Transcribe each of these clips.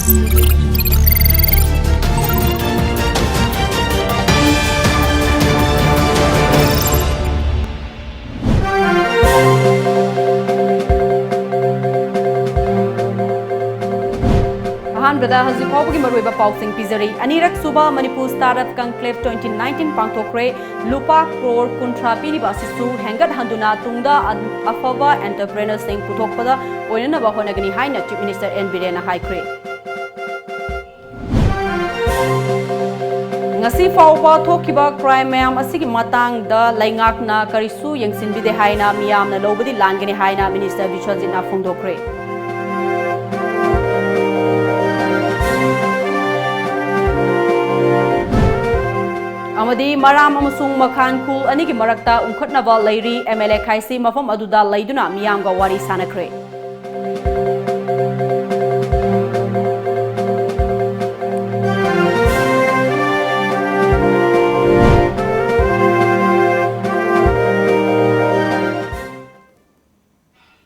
अहानबदा हजि फाउबगी मरुइबा पाउसिंग पिजरी अनिरक सुबा मणिपुर स्टार्टअप कंक्लेव 2019 पांगथोखरे लुपा करोड़ कुंथ्रा पीरिबा सिसु हेंगत हंदुना तुंगदा अफबा एंटरप्रेन्योर सिंह पुथोकपदा ओइननबा होनगनी हाइना चीफ मिनिस्टर एन बिरेना हाइख्रे ngasi fauba thokiba crime mayam asigi matang da laingakna karisu yengsinbide haina miyamna lobadi langeni haina minister bichwajina phongdokre amadi maram amasung makhan khul anigi marakta umkhatnaba leiri MLA khaisi mafam aduda leiduna miyamga wari sanakre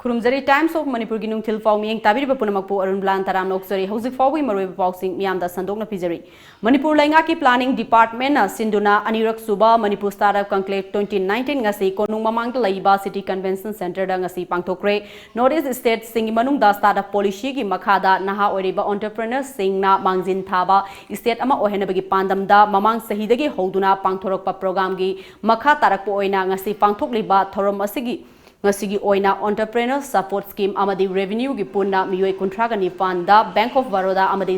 Kurumzari Times of Manipur ginung thil faw miyeng tabiri bapunamak po ARUNBALA taram noksari hauzik fawwi maroi bapawsing miyamda sandokna pizari Manipur lainga ki planning department na sinduna anirak suba Manipur startup conclave 2019 ngasi konung mamang laiba city convention center da ngasi pangthokre Northeast state sing manung da startup policy gi makhada naha oiriba entrepreneurs sing na mangjin thaba state ama ohenabagi pandam da mamang sahidagi hoduna pangthorokpa program gi makha tarakpo oina ngasi pangthokliba thorom asigi Ngasigi oina entrepreneur support scheme amadi revenue gi punna miyoi kuntraga ni fanda Bank of Baroda amadi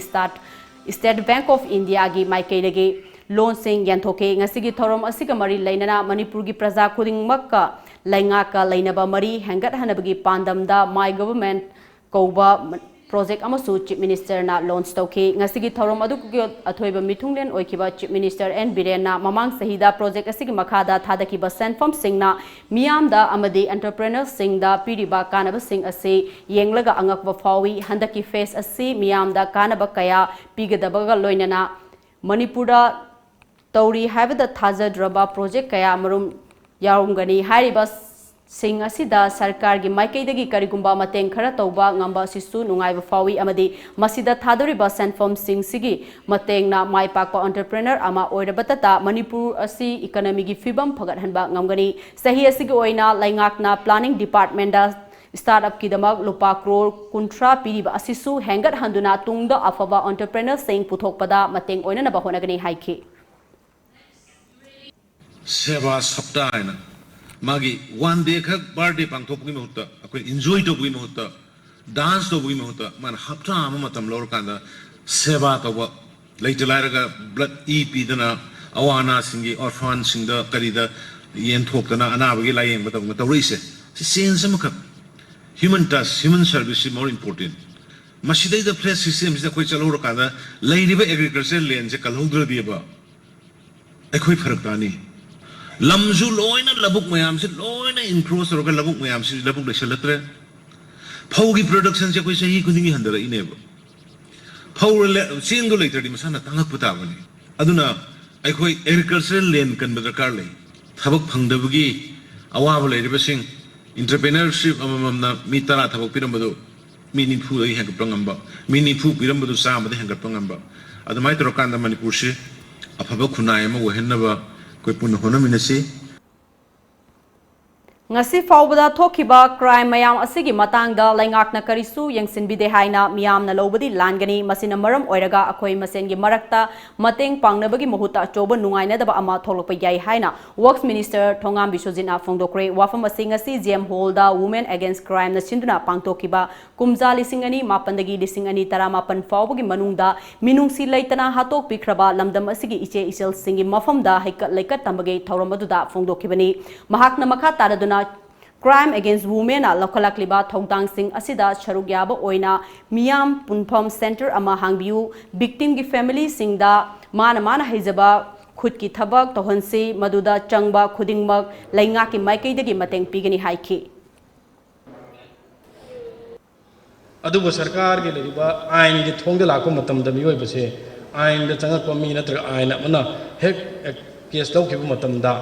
State Bank of India gi maikailegi loan sing yanthoke ngasigi thorom asiga mari lainana Manipur gi praja khuding makka lainga ka lainaba mari hangat hanabagi pandam da my government koba project amasu chief minister na launch tauke ngasigi thorom adu gi athoiba mithunglen oikiba chief minister N Biren na mamang sahida project asigi makhada thadakiba senfam singna miyam da amadi entrepreneur sing da piriba kanaba sing ase yenglaga angakba fawi handaki face ase miyam da kanaba kaya pigadabaga loinana manipura tauri habida thajadraba project kaya marum yarumgani hariba Sing asida sarkar gi maikaidagi karigumba mateng khara tauba ngamba sisu nungaiba fawi amadi masida thadoriba senfom sing sigi mateng na mai pakpa entrepreneur ama oirabata Manipur asi economy gi fibam phagat hanba ngamgani sahi asigi oina laingakna planning department da startup ki damak lupa crore kuntra piriba asisu hangat handuna tungda afaba entrepreneur sing puthokpada mateng oina na bahonagani haiki seva saptaina Magi one day khak birthday pangthokgi mahutta akoi enjoy tobgi mahutta dance tobgi mahutta man hapta ama matam lor kanda seva tawa leitalairaga blood pidana awana singi orphan singda karida yen thokdana anabagi layeng batang tawrise si sense makap human touch human service is more important masidai the place system is akoi chalor kanda leiriba agriculture land je kalhudra diba akoi pharak tani Lamzu loina labuk mayam si loina encroach roga labuk mayam si labuk lesalatre Paugi production se koi sahi kudingi handara ineba Pau single later di masana tangak putabani aduna aikoi agricultural land kan badakar le thabak phangdabugi awaba leiriba sing entrepreneurship amamna mi tara thabak pirambadu meaningful ai hang prangamba meaningful pirambadu samade hang prangamba adumai torokanda Manipur si afaba khunai ma wehennaba Ngasi faubada thokiba crime mayam asigi matangda laingakna karisu yengsinbide haina miyamna lobadi langani masina maram oiraga akoi masengi marakta mateng pangnabagi mahuta choba nungaina daba ama tholokpa yai haina works minister thongam bisojina phongdokre wafam asing asi GM holda women against crime na sinduna pangtokiba kumja lisingani mapandagi lisingani taramapan faubagi manungda minungsi leitana hatok pikraba lamdam asigi iche isel singi mafamda haikat laikat tambage thaurambaduda phongdokibani mahakna makha taraduna Crime against women a lokalakliba thongtang sing asida charugyaba oina miyam punpham center ama hangbiu victim gi family singda mana haijaba khut ki thabak tohansi maduda changba khudingmak lainga ki maikaidagi mateng pigani haiki adubu sarkar gi leriba ain gi thongda lakko matam da mioi base ain da changak pa mi natra ain amana hek case law ki matam da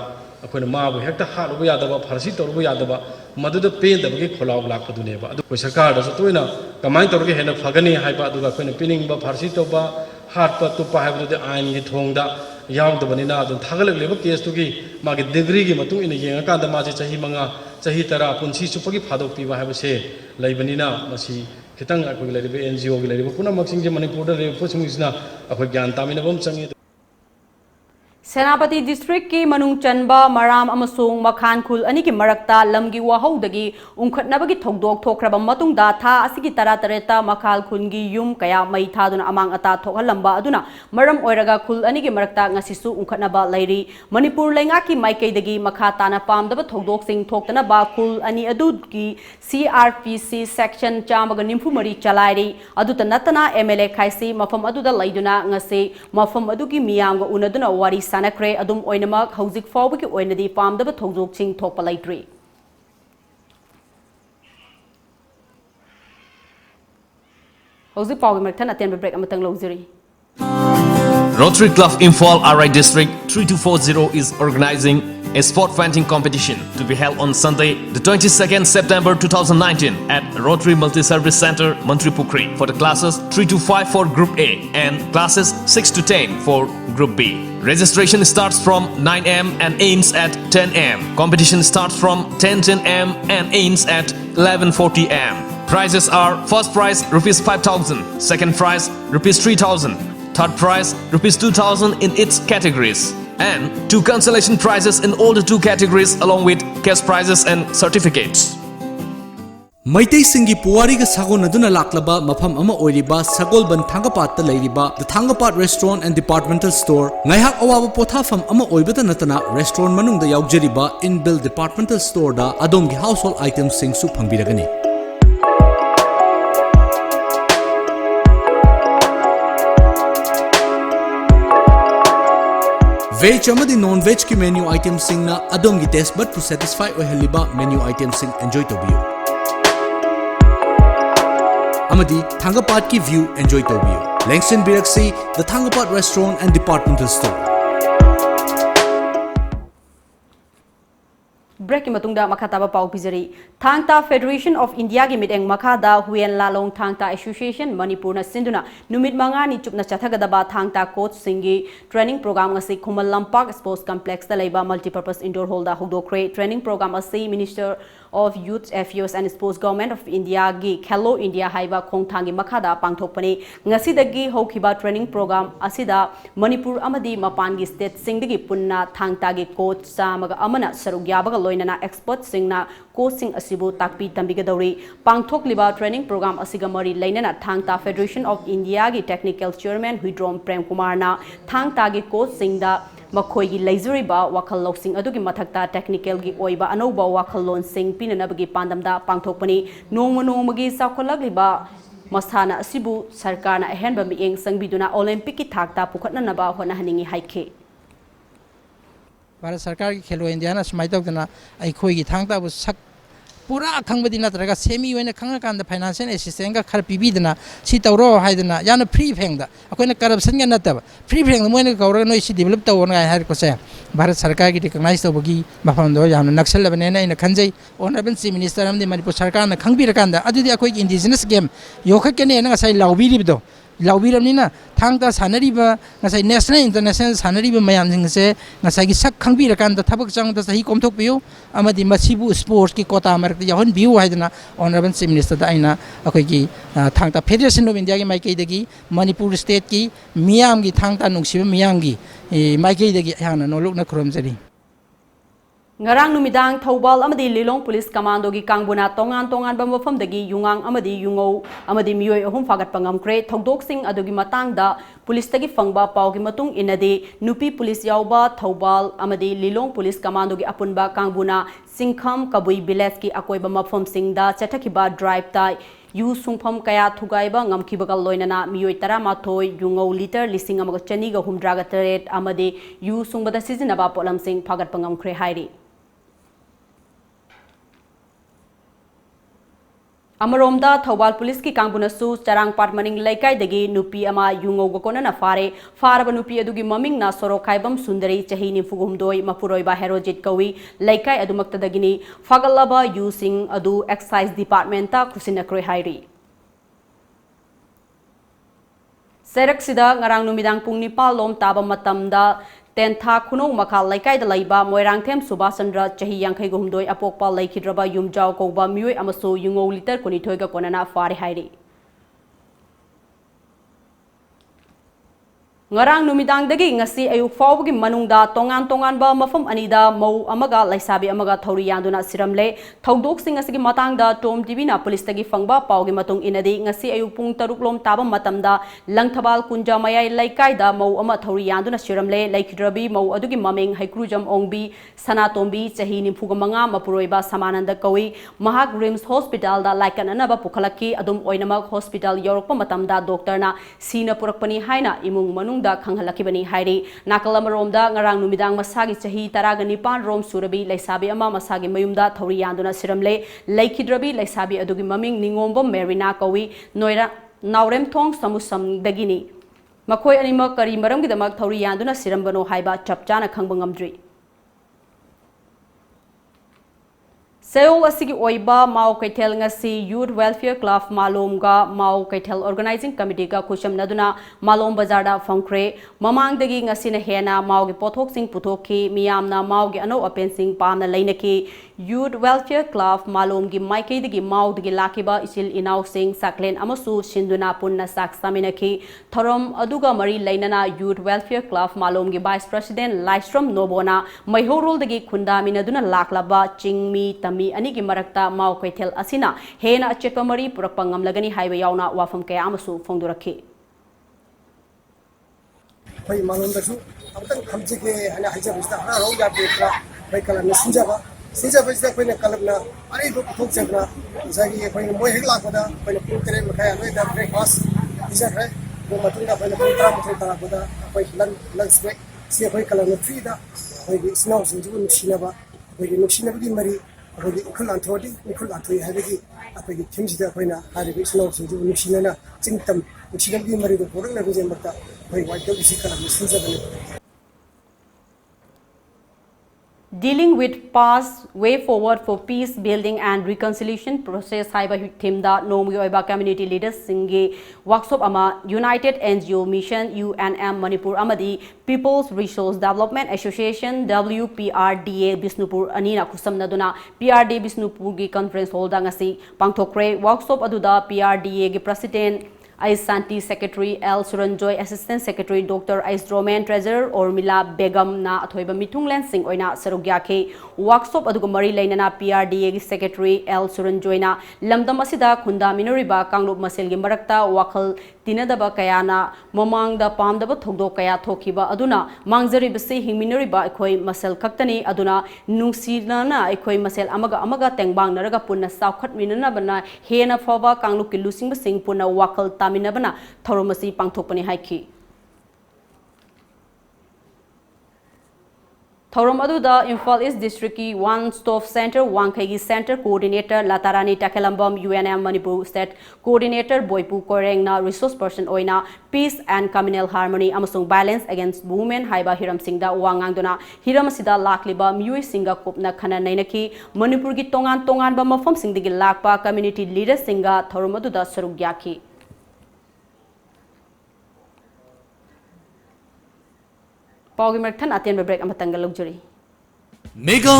akoina ma bu hekta halubu yadaba farsi torubu yadaba मदुद पेदबगी खोलाव लापदुनेबा अदु कोई सरकार दसु तोइना कमाई तौरगे हेन फगनी हाइबा अदुगा कोइना पिनिंगबा फारसी तौबा हाटपा तुपा हाइबदुदे आइन गी थोंगदा यावदबनिना अदु थागलगलेबा केस तुगी मागे डिग्री गी मतुंग इना येंगाकांदा माजे चाही मंगा चाही तरा पुंसी सुपगी फादोकपीबा हाइबसे लैबनिना मसी खितंग अखोग लैरिबे एनजीओ गी लैरिबे पुनमक्सिंग मणिपुर दा लैरिबे पुसमुसिना अखोग ज्ञान तामिनबम चंगी सेनापति डिस्ट्रिक्ट की मनुंग चनबा मराम अमसोंग मखान खुल अनि की मरक्ता लमगी वाहौदगी उंखटनबगी थौदोक थोखरबा मतुंगदा था असिगी तरातरेता मखाल खुनगी युम कया मई थादुना अमांग अता थोहलंबा अदुना मरम ओइरगा खुल अनि की मरक्ता ngasisu उंखटनबा लैरी मणिपुर लैंगा की माइकैदगी मखा ताना पामदबा थौदोकसिंग थोक्तनबा खुल अनि अदुगी CRPC सेक्शन चामगा निम्फु मरी चलाइरी अदुता नतना MLA खाइसी मफम अदुदा लैदुना ngase मफम अदुगी मियांगा उनदुना वारी सानक्रे अदुम ओइनमक हौजिक फाउबगी ओइनदी पामदबा थौदोकसिंग थोकपा लैत्रि हौजिक पाउगी मरथन अतेन break अमतंग लौजरी Rotary Club Imphal RI District 3240 is organizing a sport fencing competition to be held on Sunday, the 22nd September 2019 at Rotary Multi-Service Center, Mantripukri for the classes 3 to 5 for Group A and classes 6 to 10 for Group B. Registration starts from 9 am and ends at 10 am. Competition starts from 10:10 am and ends at 11:40 am. Prizes are first prize rupees 5,000, second prize rupees 3,000, third prize rupees 2,000 in its categories, and 2 consolation prizes in all the 2 categories along with cash prizes and certificates. Maitai Singi Puariga Sagonaduna Laklaba, Mafam Ama Oiriba, Sagolban Tangapat Lairiba, the Tangapat Restaurant and Departmental Store, Naihak Awa Potafam Ama Oibata Natana, Restaurant Manung the Yaujariba, in-built Departmental Store da, Adongi Household Items Sing Supambiragani. Veg amadi non-veg ki menu items sing na adongi taste bud to satisfy ohaliba menu items sing enjoy to biyo. Amadi Thangapat ki view enjoy to biyo. Langston Biraksi, the Thangapat Restaurant and Departmental Store. Break matungda makataba pau pizari Thangta Federation of India gi miteng makada Huyen Lalong Thangta Association Manipur na sinduna numit manga ni chupna chathagadaba Thangta coach singi training program ngasi Khumal Lampak Sports Complex da leiba multipurpose indoor hall da hugdokre training program asi Minister of Youth Affairs and Sports Government of India gi Hello India haiba khongthangi makada pangthokpani ngasi dagi hokhiba training program asida Manipur amadi mapan gi state singdagi punna Thangta gi coach samaga amana sarugyabaga loinana expert singna coaching asibu takpi tambigadori pangthokliba training program asiga mari lainana Thangta Federation of India gi technical chairman Huidrom Prem Kumar na Thangta gi coach singda makhoi gi laizuriba wakhal loksing adugi mathakta technical gi oiba anoba wakhal lon sing pinanabagi pandamda pangthokpani nongmagi sakholagliba masana asibu sarkarna ahenba mieng sangbiduna Olympic ki thakta pukhatnanaba honahaningi haike Bharat सरकार की खेलो India ना समाई तौदना अखोई की थांगता बु सक पूरा खंगबदी नत्रगा semi ओइना खंगकांद financial assistant का खर पिबिदना सि तौरो हाइदना याना फ्री फेंगदा अखोइना करप्शन का नतब फ्री फेंग मोइना गौर नोइ सि डेवलप तौना हायर कोसे भारत सरकार की रिकॉग्नाइज तौबगी मफमदो याना नक्सल बनेना इन खंजै ऑनरेबल चीफ मिनिस्टर अमदि मणिपुर सरकार ना खंगबिरकांदा अदुदि अखोई इंडिजिनस गेम योखकने ना sai लाउबिरिबदो लाउबिरमनिना Thangta सानरिबा ngasai national international sanariba mayam jingse ngasai gi sak khangbirakan da thabak chang da sahi komthok piu amadi masibu sports ki kota mar yahon biu haidana honorable chief minister da aina akoi gi thangta federation of india gi maikei dagi manipur state ki miyam gi thangta nungsiba miyam gi maikei dagi hana nolok na khuromjari Ngarang numidang Thobal amadi Lilong Police Commando gi kangbuna tongan ba mafam dagi yungang amadi yungau amadi miyoi ahum fagat pangamkre thodok sing adugi matangda police tagi fangba paw gi matung inade nupi police yauba Thobal amadi Lilong Police Commando gi apunba kangbuna singkham kabui village ki akoiba mafam singda chathakiba drive ta yu sungpham kaya thugaiba ngamkhibagal loinana miyoi taramathoi yungau liter lising amaga chani ga humdraga teret amadi yu sungbada sizinaba polam sing fagat pangamkre hairi Amaromda Thawal Police ki Kangbunasu Charangpat Maning Laikai Dagi Nupi Ama Yungo Gokona Fare Faraba Nupi Adugi Maming na Sorokaibam Sundari Chahi Nimfugumdoi Mapuroiba Herojit Kawi Laikai Adumakta Dagini Fagalaba using Adu Excise Department ta Kusinakroy Hairi Serak Sida Ngarang Numidang Pung Nipalom Taba Matamda Tentha Kuno Makal Laikai da Laiba Moirangthem Subasandra Chahi Yankai Gumdoi Apokpa Laikidraba Yumjau Koba Mui Amaso Yungo Liter Kunitoiga Konana Fari Hairi Ngarang numidang dagi ngasi ayuk fawgi manungda tongan ba mafam anida mau amaga laisabi amaga thauri yanduna siramle thaudok sing asigi matangda tom tv police tagi fangba pawgi matung inadi ngasi ayuk pung taruk lom taba matamda langthabal kunja mayai laikai da mau ama thauri yanduna siramle laikidrabi mau adugi maming haikrujam ongbi sanatombi chahi nimfuga manga mapuroiba samananda kawi mahak rims hospital da laikanana ba pukhalaki adum oinamak hospital yorokpa matamda doctor na sina purakpani haina imung manung da khanghalakibani hairi nakalamaromda ngarang numidang masagi chahi taragani pan rom surabi laisabi ama masagi mayumda thauri yanduna siramle laikidrabi laisabi adugi maming ningombo merina kawi noira naurem thong samusam dagini makhoi anima kari maram gidamak thauri yanduna sirambano haiba chapchana khangbangam dri Seoul asigi oiba Mao Kaitel ngasi Youth Welfare Club Malomga Mao Kaitel Organizing Committee ga kusham naduna Malom Bazarda Fangkre Mamang dagi ngasi na hena Mao gi pothok sing puthoki miyamna Mao gi ano apen sing pamna leinaki Youth Welfare Club Malom gi maikei dagi Mao dagi lakiba isil inaw sing saklen amasu shinduna punna sak saminaki thorom aduga mari leinana Youth Welfare Club Malom gi Vice President Laistrom Nobona Maihorol dagi khunda minaduna laklaba chingmi tami Anigi Marakta Mao Kaitel Asina Hena Achetpa Mari Purakpangam Lagani Highway Yauna Wafam Kaya Amasu Fongduraki Pai Malom Dasu Abtang Kamjike Hana Hijab Ista Hana Roga Bekra Pai Kalana Sinjaba Sinjaba Ista Pai Kalabna Ari Tok Chakra Zagi Pai Moi Higla Koda Pai Putere Makaya Noida Breakfast Isa Kai Mo Matunga Pai Putra Mutra Koda Pai Lunch Break Sia Pai Kalana Frida Pai Snow Sinju Shinaba Pai Nukshinabagi Mari अभी इखुल अंथोडी इखुल अंथोई है कि अभी थिमसिदा Koyna हारिबि snow सिंजु नुसिना चिंगतम नुसिनबि मरिदो Porang नबि जेमता कोइ white बिसि कला मिसिनजबने Dealing with past way forward for peace building and reconciliation process haiba theme da nomgi oiba community leaders singi workshop ama United NGO Mission UNM Manipur amadi People's Resource Development Association WPRDA Bisnupur anina khusamnaduna PRD Bisnupur gi conference hall da ngasi pangthokre workshop aduda PRDA gi president Santi Secretary L. Suranjoy, Assistant Secretary Dr. Droman, Treasurer Ormila Begum na athoiba mitung lensing oina sarugyake workshop adugo mari lainana PRDA gi Secretary L. Suranjoy na lamdam asida khunda minoriba kanglup masel gi marakta wakhal tinadaba kayana mamangda pamdaba thogdo kaya thokiba aduna mangjari bisi hingminoriba ekhoi masel khaktani aduna nungsina ekhoi masel amaga tengbang naraga punna saukhat minana bana hena fawa kanglup ki lusing basing punna wakhal Taminabana Thoromasi Pangthopani Haiki Thoramadu the Imphal East District One Stop Center One Kagi Center Coordinator Latarani Takelambam UNM Manipur State Coordinator Boypu Koreng na Resource Person Oina Peace and Communal Harmony Amasung Violence Against Women Haiba Hiram Singda Wangangduna Hiram Sida Lakliba Mui Singa Kopna Khana Nainaki Manipur gi tongan ba mafam singdigi lakpa community leader Singa Thoramadu da Sarugyaki Mega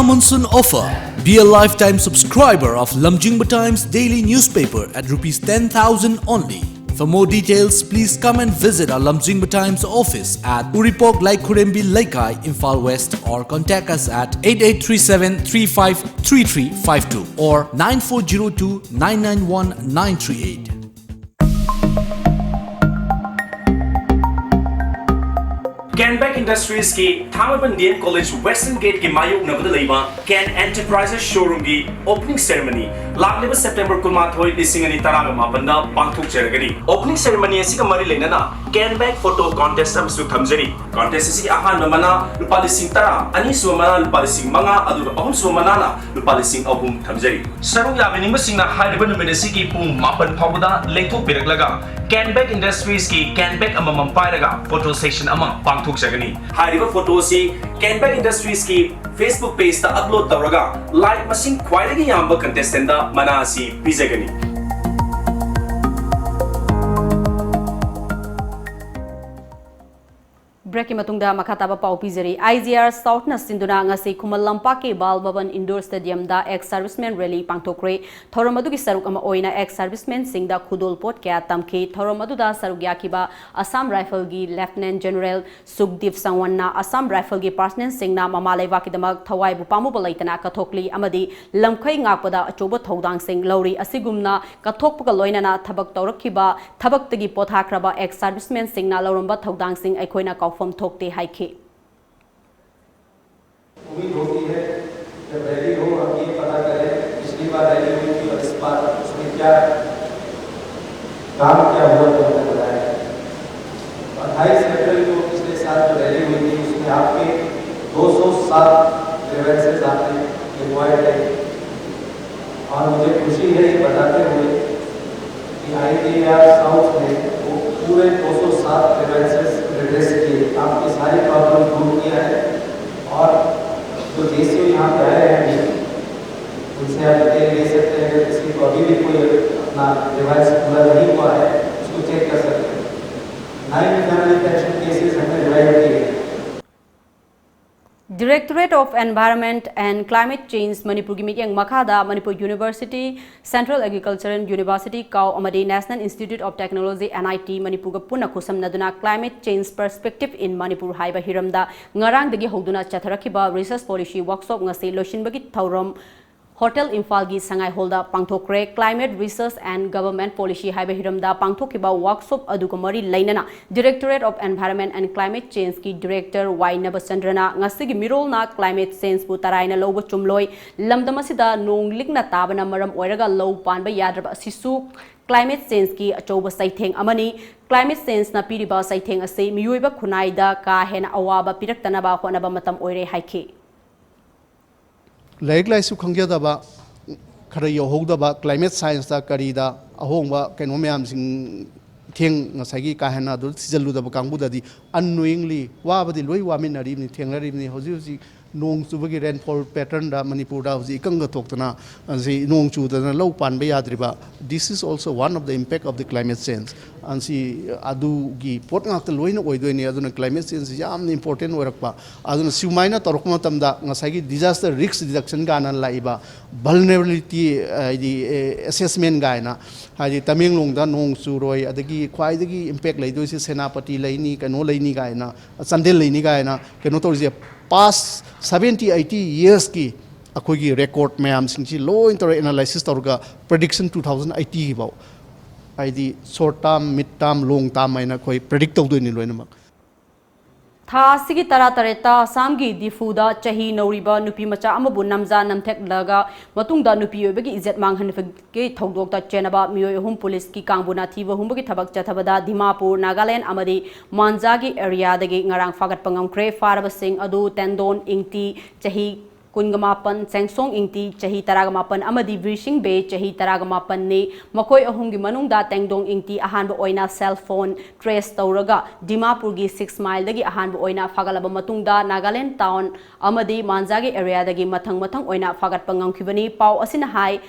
Monsoon Offer. Be a lifetime subscriber of Lamjingba Times daily newspaper at Rs 10,000 only. For more details, please come and visit our Lamjingba Times office at Uripok Laikurembi Laikai, Imphal West, or contact us at 8837-353352 or 9402-991-938. Can Canback Industries की थांगबन DN college western gate की मायूक नबद लेबा can enterprises showroom की opening ceremony लाखलेब September 19 लिसिंग अनि तराग मापनदा पांगथोक जरगनी opening ceremony असिग मरी लेनना कैनबैक photo contest अमसु थमजरी contest असिग Ahaan मना रुपा लिसिंग तरा अनि सुमना रुपा लिसिंग मंगा अदु अहम सुमना ना रुपा लिसिंग अहुम थमजरी सरुग याबिनिंग सिंगना हाइबन नुमिनेसी की पुंग मापन फावदा लेथोक बिरगलगा कैनबैक इंडस्ट्रीज की कैनबैक अमम पायरगा फोटो सेक्शन अमा पांगथोक जगनी हाइरिबा फोटो सी कैनबैक इंडस्ट्रीज की फेसबुक पेज ता अपलोड तौरगा लाइक मसिंग ख्वाइदगी याम्ब कंटेस्टेंट दा मना सी पिजगनी ब्रेक की मतुंगदा मखाताबा पाउ पिजरी IGR साउथ न सिंदुना ngasi खुमल लंपाक के बाल भवन इंडोर स्टेडियम दा एक्स सर्विसमैन रैली पांगथोक्रे थौरम अदुगी सरुक अमा ओइना एक्स सर्विसमैन सिंह दा खुदोल पोट क्या तमखी थौरम अदुदा सरुक याखिबा असम राइफल गी लेफ्टिनेंट जनरल सुखदीप संवन्ना असम राइफल गी पर्सनल सिंह ना ममालेवा की दमक थवाई बु पामु बलैतना कथोकली अमदी लमखै ngakpada अचोब थौदांग सिंह लौरी असिगुमना कथोकपग लोइनाना थबक तौरखिबा थबक्तगी पोथाख्रबा एक्स सर्विसमैन सिंह ना लौरंबा थौदांग सिंह अखोइना कौफम थोकते हाइखे उम्मीद होती है जब रैली हो हम ये पता करें पिछली बार रैली हुई थी और इस बार उसमें क्या काम क्या हुआ तो हमें बताया 28 अप्रैल को पिछले साल जो रैली हुई थी उसमें आपके 207 ग्रीवेंसेस आपने लिखवाए थे और मुझे खुशी है ये बताते हुए कि IGR साउथ में वो पूरे 207 ग्रीवेंसेस रिड्रेस किए आपकी सारी प्रॉब्लम दूर किया है और जो DCO यहाँ पे आए हैं उनसे आप डिटेल ले सकते हैं अगर किसी को अभी भी कोई अपना डिवाइस पूरा नहीं हुआ है उसको चेक कर सकते हैं 9 फैमिली पेंशन केसेस हमने डिवाइड किए हैं Directorate of Environment and Climate Change Manipur gi mityang makhada Manipur University Central Agricultural University Kau amadi National Institute of Technology NIT Manipur ga puna khusamnaduna Climate Change Perspective in Manipur haiba hiramda ngarang dagi hoduna chatharakiba research policy workshop ngasi loishinbagi thauram Hotel Imphal gi Sangai Holda Pangthokre Climate Research and Government Policy haiba hiramda pangthokiba workshop aduga mari lainana Directorate of Environment and Climate Change ki Director Y Nabasandrana ngasigi mirol na climate change bu taraina loba chumloi lamdamasida nong likna tabana maram oiraga low panba yadraba sisu climate change ki achoba saitheng amani climate change na piriba saitheng ase miyuiba khunaida ka hena awaba piraktanaba honaba matam oire haike लाइक लाइसु खंगेदबा खरा यहोदबा climate science दा करीदा अहोंबा केनो ma'am सिंग थेंग ngसागी काहेना दु सिजलुदबा कांगबुददी unknowingly वाबदी लोइ वामिनरीबनि थेंगलरीबनि होजि होजि नोंग चुबगी rainfall pattern दा मणिपुर दा होजि कंग तोक्तना जी नोंग चुदना लौ पानबा याद्रिबा this is also one of the impact of the climate change अंसी अदुगी पोट ngakta loina oidoini aduna climate change yamna important oirakpa aduna siumaina torokma tamda ngasagi disaster risk reduction gana laiba vulnerability di assessment gaina haji tamenglong da nong churoi adagi khwaidagi impact laidoisi senapati laini kano laini gaina chandel laini gaina kano torje past 70-80 years ki akogi record mayam singchi low inter analysis torga prediction 2080 bau ID short term mid term long term aina koi predict tawdoi ni loinamak था सिगी तरा तरेता असम की दिफुदा चाही नौरीबा नुपी मचा अमबु नमजा नमथेक लगा मतुंगदा नुपी ओबगी इज्जत मांगहन के थौदोकता चेनबा मियोय हुम police की कांगबुना थीब हुमबगी थबक चथबदा दिमापुर नागालैंड अमदी मानजागी एरिया दगी ngarang fagat pangamkre faraba sing adu tendon ingti चाही कुनगमापन सेंगसोंग इंगती चाही तरागमापन अमदी ब्रीशिंग बे चाही तरागमापन ने मकोय अहुंगी मनुंगदा तेंगदोंग इंगती अहानब ओइना सेल फोन ट्रेस तौरगा दिमापुर की 6 माइल दगी अहानब ओइना फागलबा मतुंगदा नागालैंड टाउन अमदी मानजागी एरिया दगी मथंग मथंग ओइना फागत पंगमखिबनी पाव असिना हाई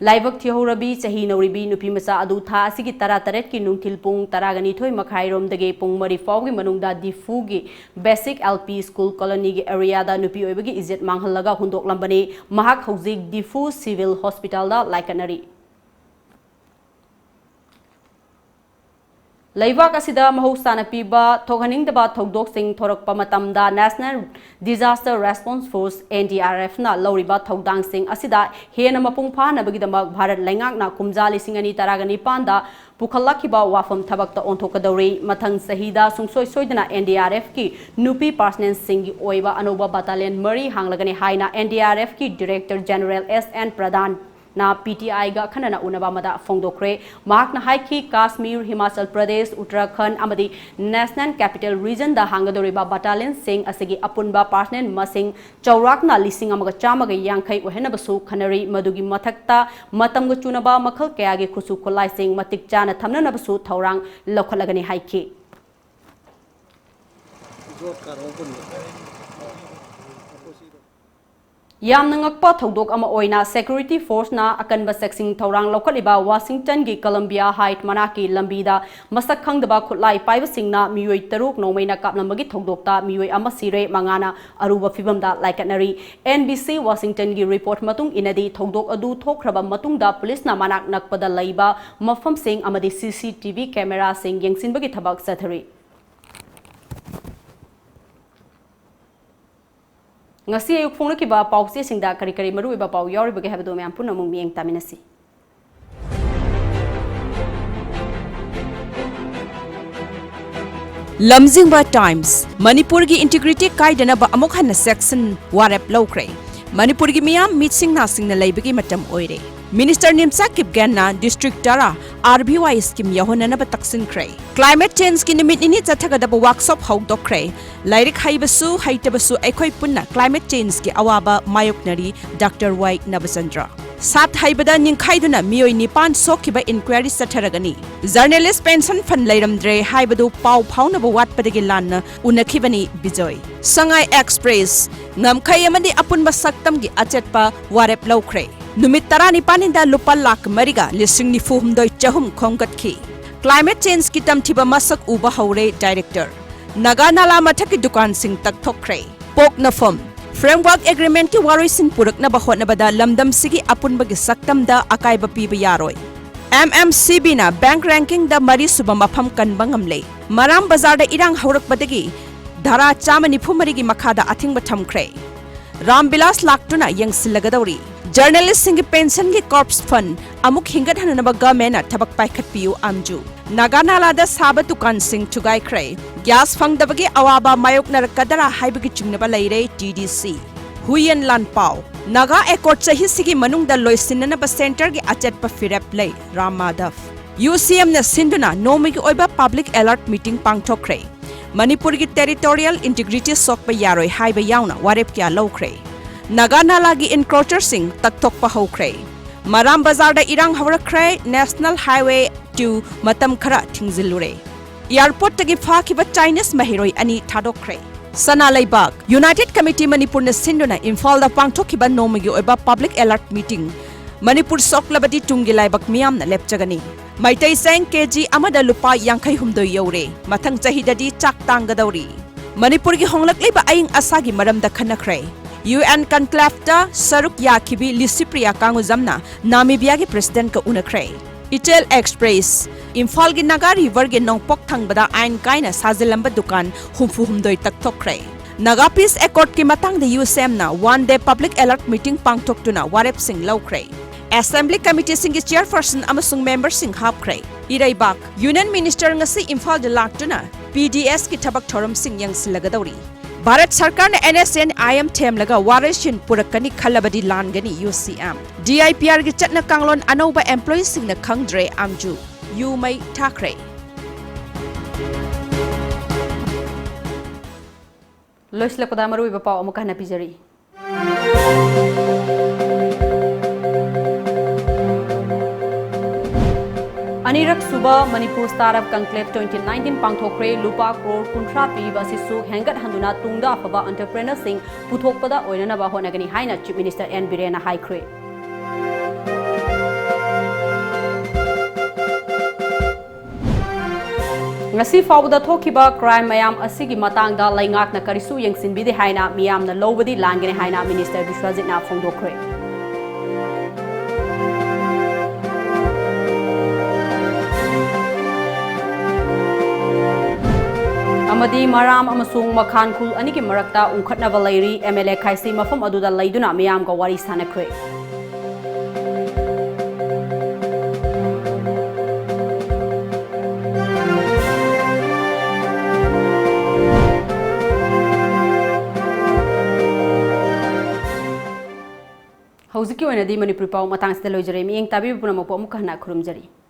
लाइवक थिहोरबी चाही नौरीबी नुपी मचा अदु था सिगी तरा तरेट की नुंथिल पुंग तरागनी थोय मखाइरोम दगे पुंग मरी फावगी मनुंगदा दिफुगी बेसिक LP स्कूल कॉलोनी की एरिया दा नुपी ओइबगी इज्जत मांगहलगा हुंदोकलंबने महाक हौजिक दिफु सिविल हॉस्पिटल दा लाइकनरी Leibak asida mahusana piba thoganingdaba thodok-sing thorakpa matamda National Disaster Response Force NDRF na loriba thodang-sing asida hena mapung phanabagidamag Bharat Laingakna kumja 2019 da pukhallakiba wafam thabakta onthokadori mathang sahida sungsoi soidana NDRF ki nupi personnel sing oiba anoba battalion mari hanglagani haina NDRF ki Director General SN Pradhan na PTI ga khanana unaba mada fongdokre mark na haiki Kashmir Himachal Pradesh Uttarakhand amadi National Capital Region da hangadoriba battalion sing asigi apunba personnel masing chaurakna lising amaga chamaga yangkhai ohenabasu khanari madugi mathakta matamga chunaba makhal kayagi khusu kholai sing matik chana thamnanabasu thaurang lokhalagani haiki Yamna ngakpa thodok ama oina security force na akanba seksing thaurang lokhaliba Washington gi Columbia Height manaki lambida masak khangdaba khutlai paiba singna mioi taruk nomaina kaplambagi thodokta mioi ama sire mangana aruba fibamda laikatnari NBC Washington gi report matung inadi thodok adu thokraba matungda police na manak nakpada laiba mafam sing amadi CCTV camera sing yengsinbagi thabak sathari ngasi ayuk phone ki ba pause singda kari kari maru ba pau yori bage habdo me ampun amung mieng taminasi Lamjingba Times Manipur gi integrity kaidana ba amok hana section warap lawkre Manipur gi miyam meeting na singna leibagi matam oire Minister Nimsa Kipganna District Tara RBY scheme yahonana ba taksin kray Climate change ki nimit ini chathaga ba workshop hawdok kray Lairik haibasu haitabasu aikhoi punna climate change ki awaba mayoknari Dr. Y Nabasandra Sat haibada ningkhaiduna mioi nipan sokhiba inquiry satharagani Journalist pension fund lairamdre haibadu pau phauna ba watpadagi lanna unakhibani Bijoy Sangai Express ngamkhai amadi apunba saktam gi achetpa warep lawkre Numit tarani paninda lupa lak mariga lising ni fuhumdoi chahum khongkat ki Climate change ki tamthiba masak uba haure director Naga nala mathaki dukan sing tak thokre Pok na form Framework agreement ki warisin purak na bahot na bada lamdam sigi apun bagi saktam da akay ba piba yaroy MMCB na bank ranking da mari suba mafam kan bangamle Maram bazar da irang haurak badagi Dhara chamani phumari gi makhada athing batham kre Rambilas laktuna yang silagadawri Journalist singi pension gi corps fund amuk hingat hananaba government thabak paikhat piu amju Naganala da saba tukan sing tugai kray gas fangdabagi awaba mayok narakadara haibagi chungnaba leire TDC Huyen Lan Pau Naga Accord sahi sigi manung da loisinana ba center gi achet pa firep lay Ram Madhav UCM na sinduna nomi gi oiba public alert meeting pangthok kray Manipur gi territorial integrity sok pa yaroi haiba yauna warep kya low kray Naganala gi encroacher sing taktok pa ho kray Maram Bazar da irang hawra kray National Highway 2 matam khara thingzilure Airport tagi phakiba Chinese mahiroi ani thadok kray Sana Laibak United Committee Manipur na sinduna Imphal da pangthokiba nomagi oiba public alert meeting Manipur soklabadi tungi laibak miyam na lepchagani Maitai seng kg amada lupa yangkhai humdoi yore mathang chahidadi chak tanggadawri Manipur gi honglak leba aing asagi maram da khanakray UN conclave ta saruk yakhibi Lisipriya Kanguzamna Namibia gi president ka unakray Itel Express Imphal gi Naga River gi nongpok thangbada ain kaina sajilamba dukan humfu humdoi taktokray Naga Peace Accord ki matang de USM na one day public alert meeting pangtoktuna warep sing lawkray Assembly Committee sing chairperson amasung member sing hapkray Iraibak Union Minister ngasi Imphal de laktuna PDS ki thabak thoram sing yang silagadawri Bharat Sarkar na NSN IM them laga warishin purakani khalabadi langani UCM DIPR gi chatna kanglon anoba employees sing na khangdre amju yu mai thakre Loisla ko da maru iba pau amuka na pijari Anirak Suba Manipur Startup Conclave 2019 pangthokre lupa crore kunthra piba sisu hengat handuna tungda phaba entrepreneur sing puthokpada oinana ba honagani haina Chief Minister N Birena haikre ngasi fawda thokiba crime mayam asigi matangda laingak na karisu yengsinbide haina miyam na lobadi langene haina Minister Bishwajit na phongdokre amadi maram amasung makhan khul ani ki marakta ungkhatnaba lairi MLA khaisi mafam aduda laiduna miyam ga wari sanakre Hauzik ki oina di Manipur pau matang sida lojare mi eng tabi puna mapo amukha na khurumjari